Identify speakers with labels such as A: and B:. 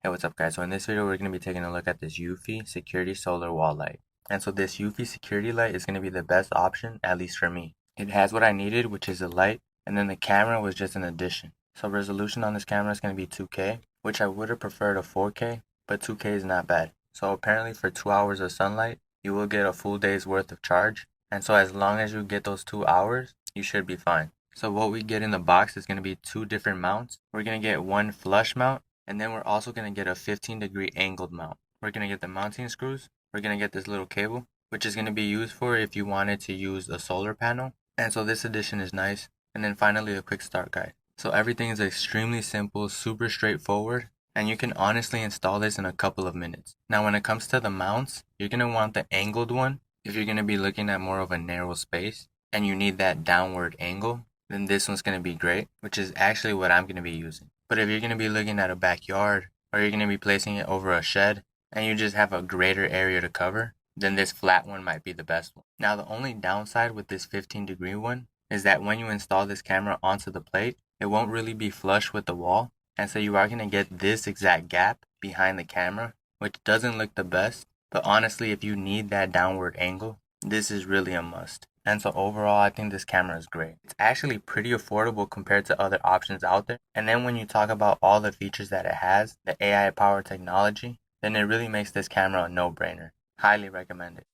A: Hey, what's up guys? So in this video, we're going to be taking a look at this Eufy security solar wall light. And so this Eufy security light is going to be the best option, at least for me. It has what I needed, which is a light, and then the camera was just an addition. So resolution on this camera is going to be 2K, which I would have preferred a 4K, but 2K is not bad. So apparently for 2 hours of sunlight, you will get a full day's worth of charge. And so as long as you get those 2 hours, you should be fine. So what we get in the box is going to be 2 different mounts. We're going to get one flush mount, and then we're also going to get a 15-degree angled mount. We're going to get the mounting screws. We're going to get this little cable, which is going to be used for if you wanted to use a solar panel. And so this addition is nice. And then finally a quick start guide. So everything is extremely simple, super straightforward, and you can honestly install this in a couple of minutes. Now when it comes to the mounts, you're going to want the angled one if you're going to be looking at more of a narrow space and you need that downward angle, then this one's going to be great, which is actually what I'm going to be using. But if you're going to be looking at a backyard, or you're going to be placing it over a shed, and you just have a greater area to cover, then this flat one might be the best one. Now the only downside with this 15-degree one is that when you install this camera onto the plate, it won't really be flush with the wall, and so you are going to get this exact gap behind the camera, which doesn't look the best, but honestly if you need that downward angle, this is really a must. And so overall, I think this camera is great. It's actually pretty affordable compared to other options out there. And then when you talk about all the features that it has, the AI powered technology, then it really makes this camera a no-brainer. Highly recommend it.